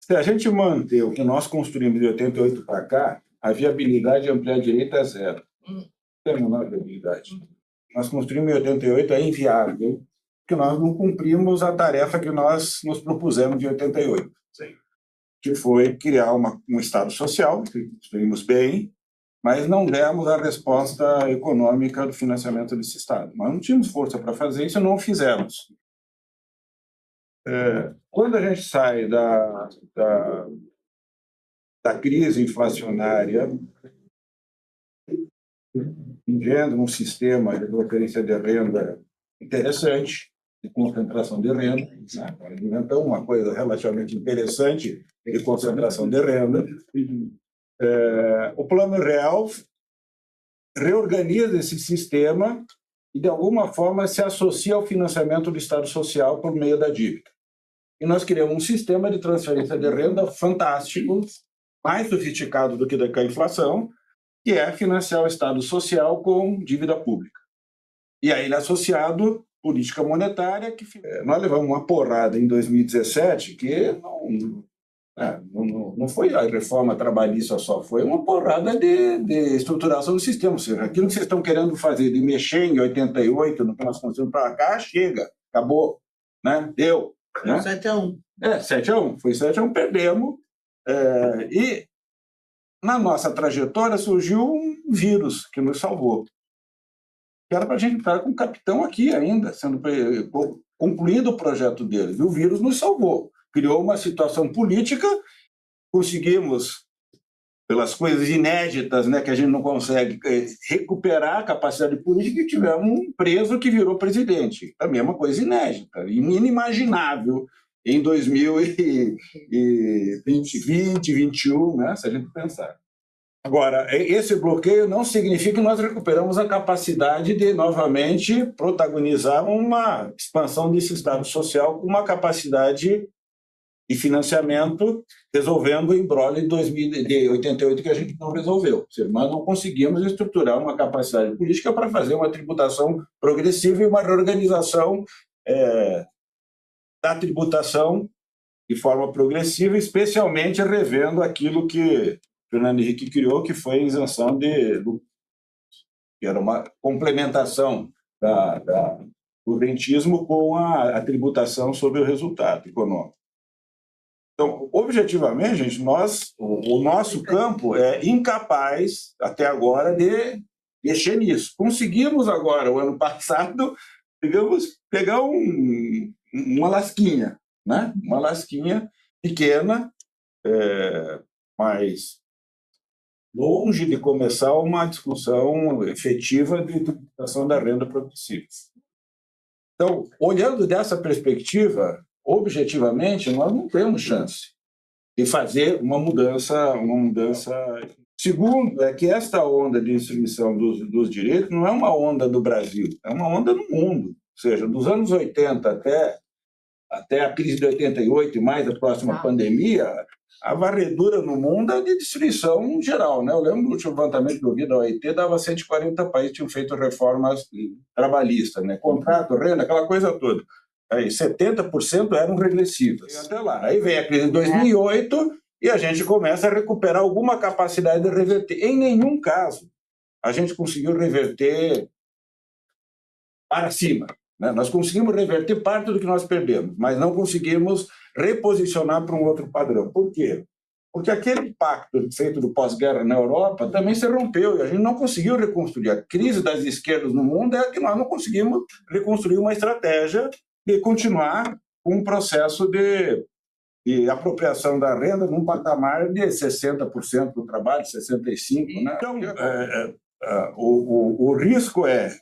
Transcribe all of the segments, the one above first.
Se a gente manter o que nós construímos de 88 para cá, a viabilidade de ampliar a direita é zero. Não tem a menor viabilidade. Nós construímos em 88, é inviável, porque nós não cumprimos a tarefa que nós nos propusemos em 88. Sim. Que foi criar um Estado social, que construímos bem, mas não demos a resposta econômica do financiamento desse Estado. Nós não tínhamos força para fazer isso e não o fizemos. Quando a gente sai da crise inflacionária, engendrando um sistema de transferência de renda interessante, de concentração de renda, então uma coisa relativamente interessante de concentração de renda. O Plano Real reorganiza esse sistema e, de alguma forma, se associa ao financiamento do Estado Social por meio da dívida. E nós criamos um sistema de transferência de renda fantástico, mais sofisticado do que a inflação, que é financiar o Estado Social com dívida pública. E aí, associado política monetária, que nós levamos uma porrada em 2017, que não foi a reforma trabalhista só, foi uma porrada de estruturação do sistema. Ou seja, aquilo que vocês estão querendo fazer de mexer em 88, no que nós construímos para cá, chega, acabou, né? Deu. Né? 7-1. 7-1. Foi 7-1, perdemos. E na nossa trajetória surgiu um vírus que nos salvou. Que era para a gente estar com o capitão aqui ainda, sendo concluído o projeto deles. E o vírus nos salvou. Criou uma situação política, conseguimos, pelas coisas inéditas, né, que a gente não consegue recuperar a capacidade política, e tivemos um preso que virou presidente. Também é uma coisa inédita, inimaginável em 2020, 2021, né, se a gente pensar. Agora, esse bloqueio não significa que nós recuperamos a capacidade de, novamente, protagonizar uma expansão desse Estado social com uma capacidade de financiamento, resolvendo o imbróglio de 88 que a gente não resolveu. Ou seja, nós não conseguimos estruturar uma capacidade política para fazer uma tributação progressiva e uma reorganização da tributação de forma progressiva, especialmente revendo aquilo que Fernando Henrique criou, que foi a isenção que era uma complementação do rentismo com a tributação sobre o resultado econômico. Então, objetivamente, gente, o nosso campo é incapaz, até agora, de mexer nisso. Conseguimos agora, o ano passado, digamos, pegar uma lasquinha, né? Uma lasquinha pequena, mas longe de começar uma discussão efetiva de tributação da renda progressiva. Então, olhando dessa perspectiva, objetivamente, nós não temos chance de fazer uma mudança. Segundo, é que esta onda de distribuição dos direitos não é uma onda do Brasil, é uma onda no mundo. Ou seja, dos anos 80 até a crise de 88 e mais a próxima pandemia, a varredura no mundo é de distribuição geral, né? Eu lembro do último levantamento que eu vi da OIT, dava 140 países que tinham feito reformas trabalhistas, né? Contrato, renda, aquela coisa toda. Aí 70% eram regressivas. E até lá. Aí vem a crise de 2008 e a gente começa a recuperar alguma capacidade de reverter. Em nenhum caso a gente conseguiu reverter para cima, né? Nós conseguimos reverter parte do que nós perdemos, mas não conseguimos reposicionar para um outro padrão. Por quê? Porque aquele pacto feito do pós-guerra na Europa também se rompeu e a gente não conseguiu reconstruir. A crise das esquerdas no mundo é que nós não conseguimos reconstruir uma estratégia de continuar com um processo de apropriação da renda num patamar de 60% do trabalho, 65%. Né? Então, o risco é,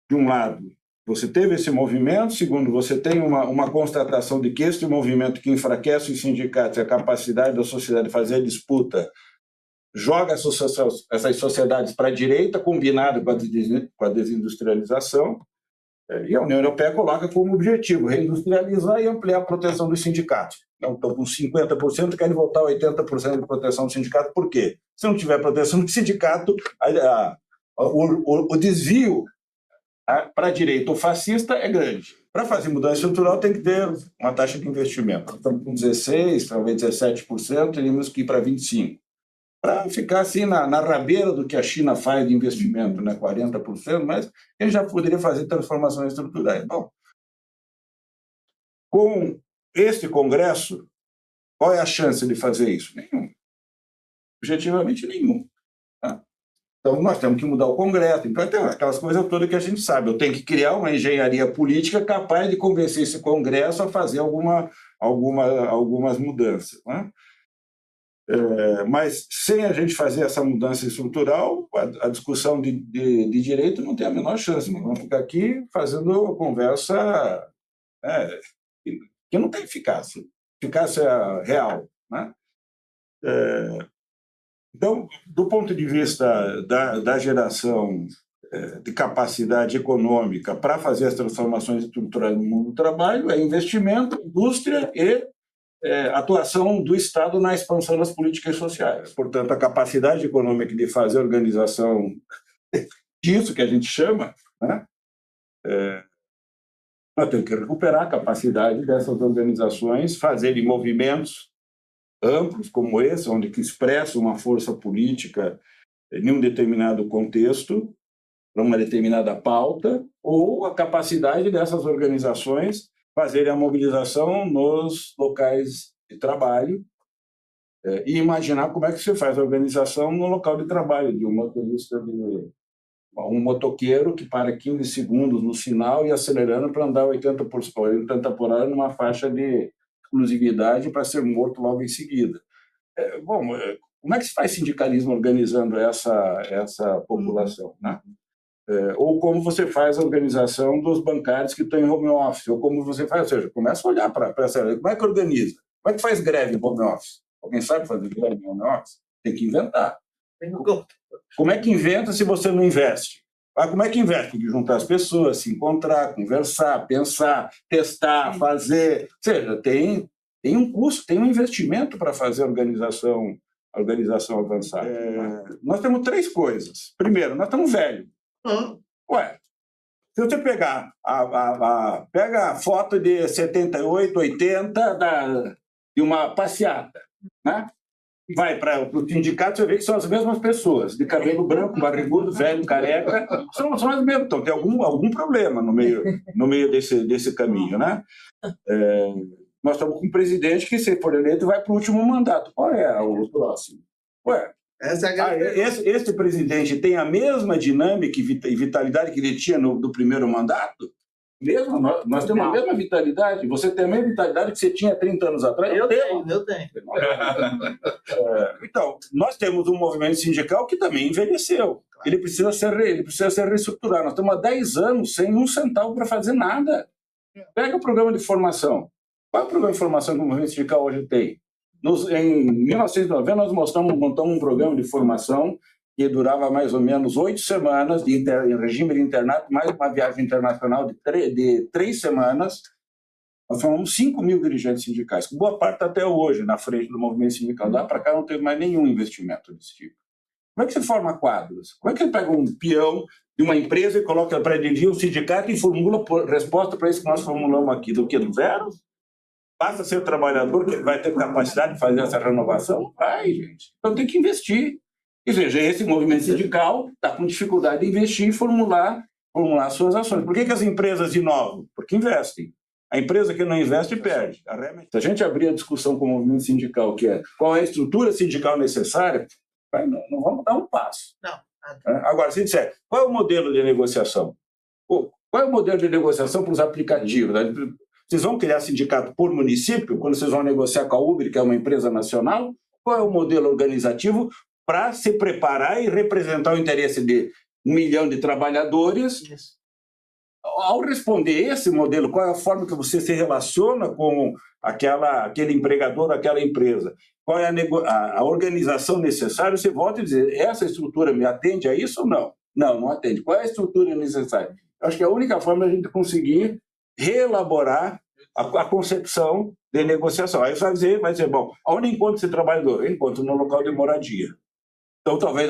de um lado, você teve esse movimento, segundo, você tem uma constatação de que este movimento que enfraquece os sindicatos e a capacidade da sociedade de fazer a disputa joga essas sociedades para a direita, combinado com a desindustrialização, e a União Europeia coloca como objetivo reindustrializar e ampliar a proteção dos sindicatos. Então, com 50%, querem voltar a 80% de proteção do sindicato. Por quê? Se não tiver proteção do sindicato, o desvio Para a direita ou fascista é grande. Para fazer mudança estrutural tem que ter uma taxa de investimento. Estamos com 16%, talvez 17%, teríamos que ir para 25%. Para ficar assim na rabeira do que a China faz de investimento, né, 40%, mas ele já poderia fazer transformações estruturais. Bom, com este Congresso, qual é a chance de fazer isso? Nenhum. Objetivamente nenhum. Tá? Então, nós temos que mudar o Congresso. Então, tem aquelas coisas todas que a gente sabe. Eu tenho que criar uma engenharia política capaz de convencer esse Congresso a fazer algumas mudanças. Né? Mas, sem a gente fazer essa mudança estrutural, a discussão de direito não tem a menor chance. Nós vamos ficar aqui fazendo conversa que não tem eficácia real. Né? Então, do ponto de vista da geração de capacidade econômica para fazer as transformações estruturais no mundo do trabalho, é investimento, indústria e atuação do Estado na expansão das políticas sociais. Portanto, a capacidade econômica de fazer a organização disso que a gente chama, né? Nós temos que recuperar a capacidade dessas organizações fazerem movimentos amplos como esse, onde que expressa uma força política em um determinado contexto, para uma determinada pauta, ou a capacidade dessas organizações fazerem a mobilização nos locais de trabalho e imaginar como é que você faz a organização no local de trabalho de um motorista, um motoqueiro que para 15 segundos no sinal e acelerando para andar 80 por hora numa faixa de exclusividade para ser morto logo em seguida. Bom, como é que se faz sindicalismo organizando essa população, né? Ou como você faz a organização dos bancários que estão em home office, ou como você faz, ou seja, começa a olhar para essa... Como é que organiza? Como é que faz greve em home office? Alguém sabe fazer greve em home office? Tem que inventar. Como é que inventa se você não investe? Como é que investe? Tem que juntar as pessoas, se encontrar, conversar, pensar, testar, fazer. Ou seja, tem um custo, tem um investimento para fazer a organização avançar. Nós temos 3 coisas. Primeiro, nós estamos velhos. Ué, se você pegar pega a foto de 78, 80 de uma passeata, né? Vai para o sindicato, você vê que são as mesmas pessoas, de cabelo branco, barrigudo, velho, careca, são as mesmas. Então, tem algum problema no meio desse caminho, né? Nós estamos com um presidente que, se for eleito, vai para o último mandato. Qual é o próximo? Ué, esse presidente tem a mesma dinâmica e vitalidade que ele tinha no primeiro mandato? Mesmo, nós temos a mesma vitalidade. Você tem a mesma vitalidade que você tinha 30 anos atrás? Eu tenho. Então, nós temos um movimento sindical que também envelheceu. Ele precisa ser reestruturado. Nós estamos há 10 anos sem um centavo para fazer nada. Pega o programa de formação. Qual é o programa de formação que o movimento sindical hoje tem? Em 1990, nós montamos um programa de formação que durava mais ou menos 8 semanas, em regime de internato, mais uma viagem internacional de 3 semanas. Nós formamos 5.000 dirigentes sindicais, que boa parte até hoje na frente do movimento sindical. Lá para cá não teve mais nenhum investimento desse tipo. Como é que você forma quadros? Como é que você pega um peão de uma empresa e coloca para dirigir um sindicato e formula resposta para isso que nós formulamos aqui? Do que? Do zero? Passa a ser o trabalhador que vai ter capacidade de fazer essa renovação? Vai, gente. Então tem que investir. Ou seja, esse movimento sindical está com dificuldade de investir e formular suas ações. Por que as empresas inovam? Porque investem. A empresa que não investe perde. Se a gente abrir a discussão com o movimento sindical, que é qual é a estrutura sindical necessária, não vamos dar um passo. Não. Agora, se disser, qual é o modelo de negociação? Qual é o modelo de negociação para os aplicativos? Vocês vão criar sindicato por município, quando vocês vão negociar com a Uber, que é uma empresa nacional? Qual é o modelo organizativo para se preparar e representar o interesse de 1 milhão de trabalhadores? Isso. Ao responder esse modelo, qual é a forma que você se relaciona com aquele empregador, aquela empresa? Qual é a organização necessária? Você volta e diz, essa estrutura me atende a isso ou não? Não atende. Qual é a estrutura necessária? Eu acho que é a única forma de a gente conseguir reelaborar a concepção de negociação. Aí você vai dizer, bom, onde encontra esse trabalhador? Eu encontro no local de moradia. Então, talvez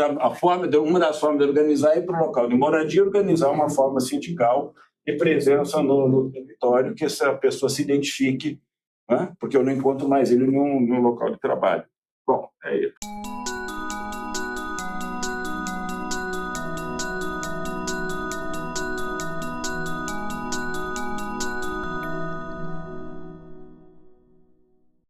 uma das formas de organizar é ir para o local de moradia, organizar uma forma sindical de presença no território, que essa pessoa se identifique, né? Porque eu não encontro mais ele no local de trabalho. Bom, é isso.